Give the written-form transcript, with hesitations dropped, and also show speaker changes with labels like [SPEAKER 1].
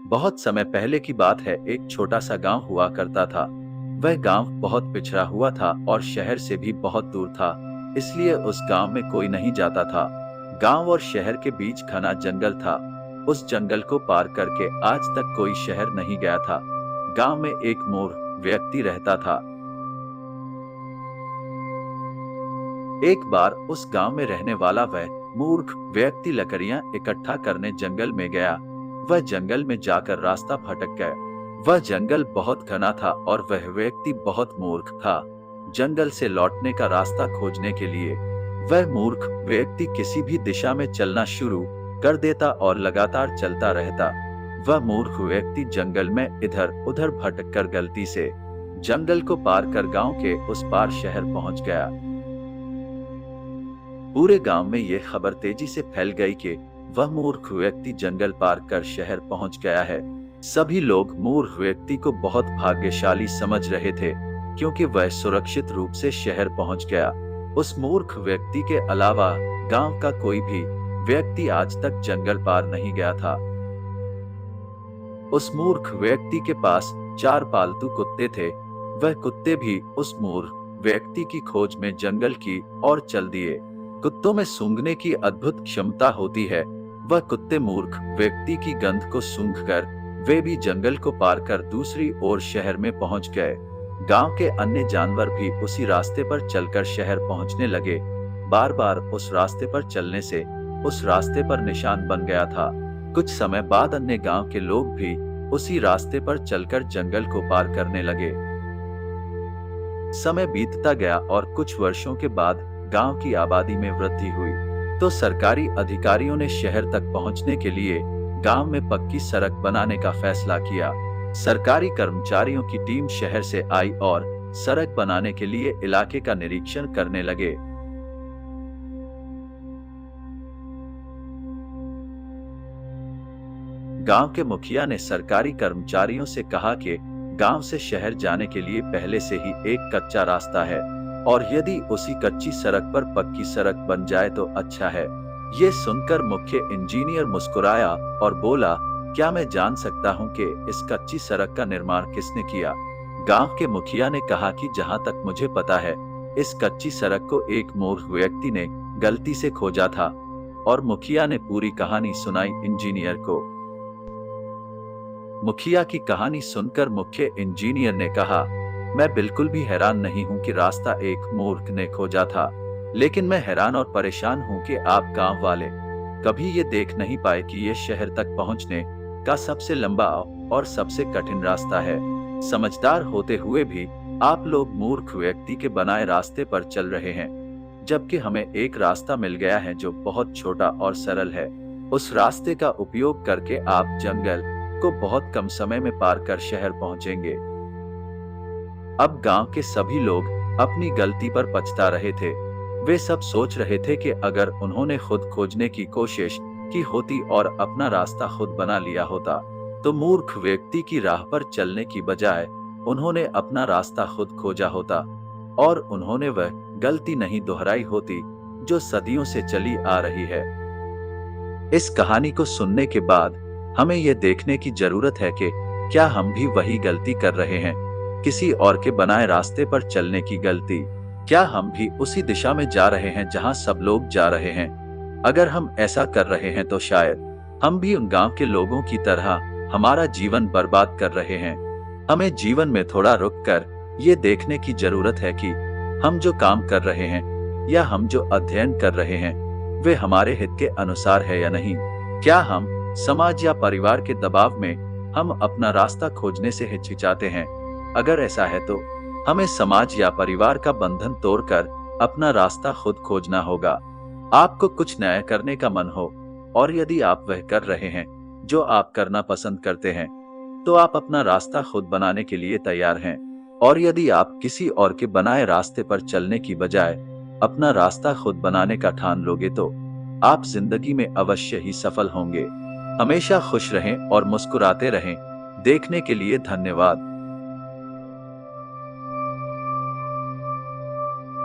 [SPEAKER 1] बहुत समय पहले की बात है। एक छोटा सा गांव हुआ करता था। वह गांव बहुत पिछड़ा हुआ था और शहर से भी बहुत दूर था, इसलिए उस गांव में कोई नहीं जाता था। गांव और शहर के बीच घना जंगल था। उस जंगल को पार करके आज तक कोई शहर नहीं गया था। गांव में एक मूर्ख व्यक्ति रहता था। एक बार उस गांव में रहने वाला वह मूर्ख व्यक्ति लकड़ियां इकट्ठा करने जंगल में गया। वह जंगल में जाकर रास्ता भटक गया। वह जंगल बहुत घना था और वह व्यक्ति बहुत मूर्ख था। जंगल से लौटने का रास्ता खोजने के लिए वह मूर्ख व्यक्ति किसी भी दिशा में चलना शुरू कर देता और लगातार चलता रहता। वह मूर्ख व्यक्ति जंगल में इधर उधर भटक कर गलती से जंगल को पार कर गांव के उस पार शहर पहुंच गया। पूरे गांव में यह खबर तेजी से फैल गई कि वह मूर्ख व्यक्ति जंगल पार कर शहर पहुंच गया है। सभी लोग मूर्ख व्यक्ति को बहुत भाग्यशाली समझ रहे थे, क्योंकि वह सुरक्षित रूप से शहर पहुंच गया। उस मूर्ख व्यक्ति के अलावा गांव का कोई भी व्यक्ति आज तक जंगल पार नहीं गया था। उस मूर्ख व्यक्ति के पास 4 पालतू कुत्ते थे। वह कुत्ते भी उस मूर्ख व्यक्ति की खोज में जंगल की ओर चल दिए। कुत्तों में सूंघने की अद्भुत क्षमता होती है। वह कुत्ते मूर्ख व्यक्ति की गंध को सूंघकर वे भी जंगल को पार कर दूसरी ओर शहर में पहुंच गए। गांव के अन्य जानवर भी उसी रास्ते पर चलकर शहर पहुंचने लगे। बार बार उस रास्ते पर चलने से उस रास्ते पर निशान बन गया था। कुछ समय बाद अन्य गांव के लोग भी उसी रास्ते पर चलकर जंगल को पार करने लगे। समय बीतता गया और कुछ वर्षों के बाद गांव की आबादी में वृद्धि हुई, तो सरकारी अधिकारियों ने शहर तक पहुंचने के लिए गांव में पक्की सड़क बनाने का फैसला किया। सरकारी कर्मचारियों की टीम शहर से आई और सड़क बनाने के लिए इलाके का निरीक्षण करने लगे। गांव के मुखिया ने सरकारी कर्मचारियों से कहा कि गांव से शहर जाने के लिए पहले से ही एक कच्चा रास्ता है और यदि उसी कच्ची सड़क पर पक्की सड़क बन जाए तो अच्छा है। ये सुनकर मुख्य इंजीनियर मुस्कुराया और बोला, क्या मैं जान सकता हूँ कि इस कच्ची सड़क का निर्माण किसने किया? गांव के मुखिया ने कहा कि जहाँ तक मुझे पता है, इस कच्ची सड़क को एक मूर्ख व्यक्ति ने गलती से खोजा था। और मुखिया ने पूरी कहानी सुनाई इंजीनियर को। मुखिया की कहानी सुनकर मुख्य इंजीनियर ने कहा, मैं बिल्कुल भी हैरान नहीं हूं कि रास्ता एक मूर्ख ने खोजा था, लेकिन मैं हैरान और परेशान हूं कि आप गांव वाले कभी ये देख नहीं पाए कि ये शहर तक पहुंचने का सबसे लंबा और सबसे कठिन रास्ता है। समझदार होते हुए भी आप लोग मूर्ख व्यक्ति के बनाए रास्ते पर चल रहे हैं, जबकि हमें एक रास्ता मिल गया है जो बहुत छोटा और सरल है। उस रास्ते का उपयोग करके आप जंगल को बहुत कम समय में पार कर शहर पहुंचेंगे। अब गांव के सभी लोग अपनी गलती पर पछता रहे थे। वे सब सोच रहे थे कि अगर उन्होंने खुद खोजने की कोशिश की होती और अपना रास्ता खुद बना लिया होता, तो मूर्ख व्यक्ति की राह पर चलने की बजाय उन्होंने अपना रास्ता खुद खोजा होता और उन्होंने वह गलती नहीं दोहराई होती जो सदियों से चली आ रही है। इस कहानी को सुनने के बाद हमें यह देखने की जरूरत है कि क्या हम भी वही गलती कर रहे हैं, किसी और के बनाए रास्ते पर चलने की गलती। क्या हम भी उसी दिशा में जा रहे हैं जहां सब लोग जा रहे हैं? अगर हम ऐसा कर रहे हैं तो शायद हम भी उन गांव के लोगों की तरह हमारा जीवन बर्बाद कर रहे हैं। हमें जीवन में थोड़ा रुक कर ये देखने की जरूरत है कि हम जो काम कर रहे हैं या हम जो अध्ययन कर रहे हैं वे हमारे हित के अनुसार है या नहीं। क्या हम समाज या परिवार के दबाव में हम अपना रास्ता खोजने से हिचकिचाते हैं? अगर ऐसा है तो हमें समाज या परिवार का बंधन तोड़कर अपना रास्ता खुद खोजना होगा। आपको कुछ नया करने का मन हो और यदि आप वह कर रहे हैं जो आप करना पसंद करते हैं, तो आप अपना रास्ता खुद बनाने के लिए तैयार हैं। और यदि आप किसी और के बनाए रास्ते पर चलने की बजाय अपना रास्ता खुद बनाने का ठान लोगे तो आप जिंदगी में अवश्य ही सफल होंगे। हमेशा खुश रहें और मुस्कुराते रहें। देखने के लिए धन्यवाद।